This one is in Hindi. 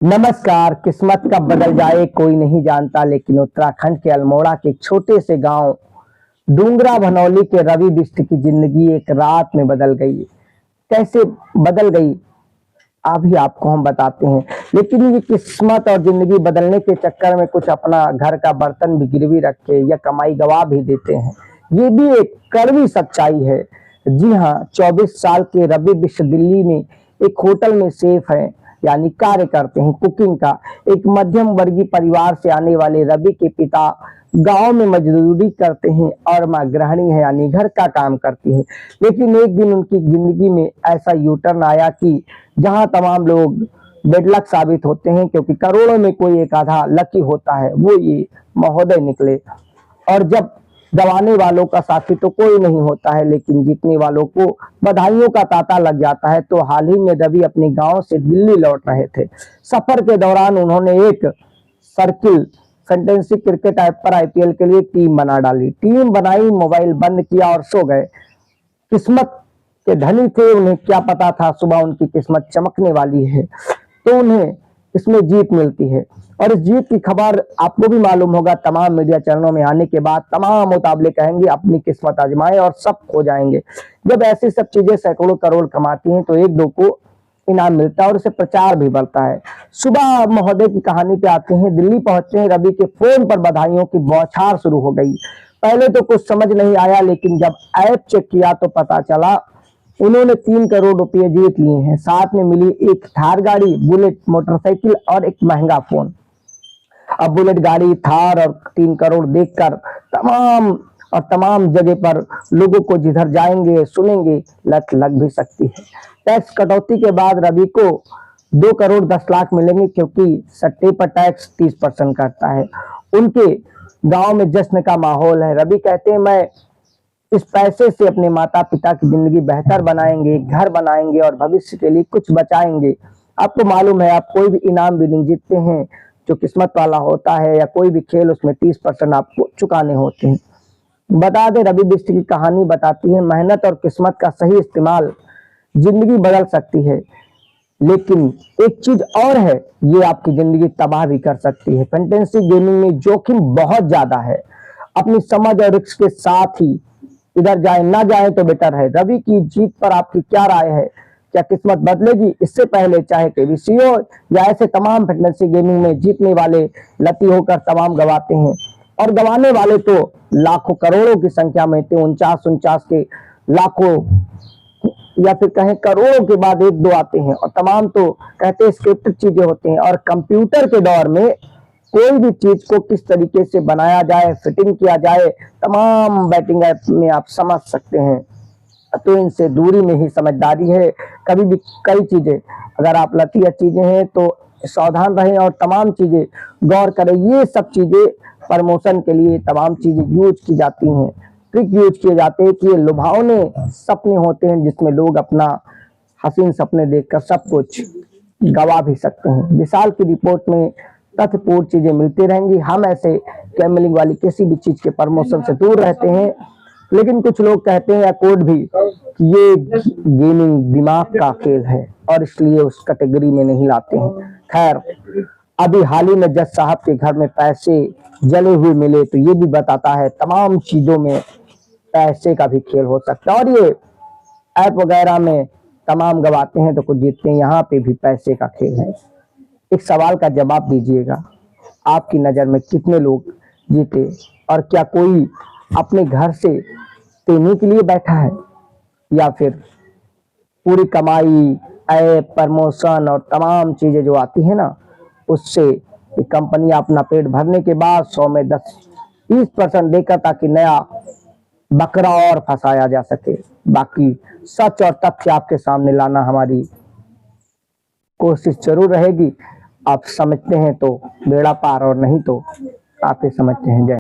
नमस्कार। किस्मत कब बदल जाए कोई नहीं जानता, लेकिन उत्तराखंड के अल्मोड़ा के एक छोटे से गांव डूंगरा भनौली के रवि बिष्ट की जिंदगी एक रात में बदल गई। कैसे बदल गई अभी आपको हम बताते हैं, लेकिन ये किस्मत और जिंदगी बदलने के चक्कर में कुछ अपना घर का बर्तन भी गिरवी रख के या कमाई गवा भी देते हैं। ये भी एक कड़वी सच्चाई है। जी हाँ, 24 साल के रवि बिष्ट दिल्ली में एक होटल में शेफ है, यानी कार्य करते हैं कुकिंग का। एक मध्यम वर्गीय परिवार से आने वाले रवि के पिता गांव में मजदूरी करते हैं और मां गृहिणी है, यानी घर का काम करती है। लेकिन एक दिन उनकी जिंदगी में ऐसा यू टर्न आया कि जहां तमाम लोग बेडलक साबित होते हैं, क्योंकि करोड़ों में कोई एक आधा लकी होता है, वो ये महोदय निकले। और जब गंवाने वालों का साथी तो कोई नहीं होता है, लेकिन जीतने वालों को बधाइयों का तांता लग जाता है। तो हाल ही में रवि अपने गांव से दिल्ली लौट रहे थे। सफर के दौरान उन्होंने एक सर्किल फैंटेसी क्रिकेट ऐप पर आईपीएल के लिए टीम बना डाली। टीम बनाई, मोबाइल बंद किया और सो गए। किस्मत के धनी थे, उन्हें क्या पता था सुबह उनकी किस्मत चमकने वाली है, तो उन्हें इसमें जीत मिलती है। और इस जीत की खबर आपको भी मालूम होगा। तमाम मीडिया चैनलों में आने के बाद तमाम मुकाबले कहेंगे अपनी किस्मत आजमाएं और सब खो जाएंगे। जब ऐसी सब चीजें सैकड़ों करोड़ कमाती हैं तो एक दो को इनाम मिलता है और उसे प्रचार भी बढ़ता है। सुबह महोदय की कहानी पे आते हैं। दिल्ली पहुंचे हैं, रवि के फोन पर बधाइयों की बौछार शुरू हो गई। पहले तो कुछ समझ नहीं आया, लेकिन जब ऐप चेक किया तो पता चला उन्होंने 3 करोड़ रुपए जीत लिए हैं। साथ में मिली एक थार गाड़ी, बुलेट मोटरसाइकिल और एक महंगा फोन। अब बुलेट गाड़ी, थार और 3 करोड़ देखकर तमाम जगह पर लोगों को जिधर जाएंगे सुनेंगे लत लग भी सकती है। टैक्स कटौती के बाद रवि को 2 करोड़ 10 लाख मिलेंगे, क्योंकि सट्टे पर टैक्स 30% कटता है। उनके गांव में जश्न का माहौल है। रवि कहते हैं, मैं इस पैसे से अपने माता पिता की जिंदगी बेहतर बनाएंगे, घर बनाएंगे और भविष्य के लिए कुछ बचाएंगे। आपको मालूम है, आप कोई भी इनाम भी नहीं जीतते हैं जो किस्मत वाला होता है, या कोई भी खेल, उसमें 30% आपको चुकाने होते हैं। बता दें, रवि बिष्ट की कहानी बताती है मेहनत और किस्मत का सही इस्तेमाल जिंदगी बदल सकती है। लेकिन एक चीज और है, ये आपकी जिंदगी तबाह भी कर सकती है। फैंटेसी गेमिंग में जोखिम बहुत ज्यादा है। अपनी समझ और रिस्क के साथ ही इधर जाए, ना जाए तो बेटर है। रवि की जीत पर आपकी क्या राय है? क्या किस्मत बदलेगी? इससे पहले चाहे केबीसी हो या ऐसे तमाम फैंटेसी गेमिंग में जीतने वाले लती होकर तमाम गवाते हैं, और गवाने वाले तो लाखों करोड़ों की संख्या में थे। 49 के लाखों या फिर कहें करोड़ों के बाद 1-2 आते हैं, और तमाम तो कहते हैं स्क्रिप्टेड चीजें होती हैं। और कंप्यूटर के दौर में कोई भी चीज को किस तरीके से बनाया जाए, फिटिंग किया जाए, तमाम बैटिंग ऐप में आप समझ सकते हैं। तो इनसे दूरी में ही समझदारी है। कभी भी कई चीजें, अगर आप लतीया चीजें हैं तो सावधान रहें और तमाम चीजें गौर करें। ये सब चीजें प्रमोशन के लिए तमाम चीजें यूज की जाती हैं, ट्रिक यूज किए जाते हैं कि ये लुभावने सपने होते हैं, जिसमें लोग अपना हसीन सपने देखकर सब कुछ गवा भी सकते हैं। विशाल की रिपोर्ट में तथ्यपूर्ण चीजें मिलती रहेंगी। हम ऐसे गैम्बलिंग वाली किसी भी चीज के प्रमोशन से दूर रहते हैं, लेकिन कुछ लोग कहते हैं या कोड भी कि ये गेमिंग दिमाग का खेल है और इसलिए उस कैटेगरी में नहीं लाते हैं। खैर, अभी हाल ही में जज साहब के घर में पैसे जले हुए मिले, तो ये भी बताता है तमाम चीजों में पैसे का भी खेल हो सकता है। और ये ऐप वगैरह में तमाम गवाते हैं तो कुछ जीतते हैं, यहाँ पे भी पैसे का खेल है। एक सवाल का जवाब दीजिएगा, आपकी नजर में कितने लोग जीते, और क्या कोई अपने घर से देने के लिए बैठा है, या फिर पूरी कमाई ऐप, प्रमोशन और तमाम चीजें जो आती है ना, उससे कंपनी अपना पेट भरने के बाद 100 में 10-20% देकर ताकि नया बकरा और फंसाया जा सके। बाकी सच और तथ्य आपके सामने लाना हमारी कोशिश जरूर रहेगी। आप समझते हैं तो बेड़ा पार, और नहीं तो आप ही समझते हैं। जय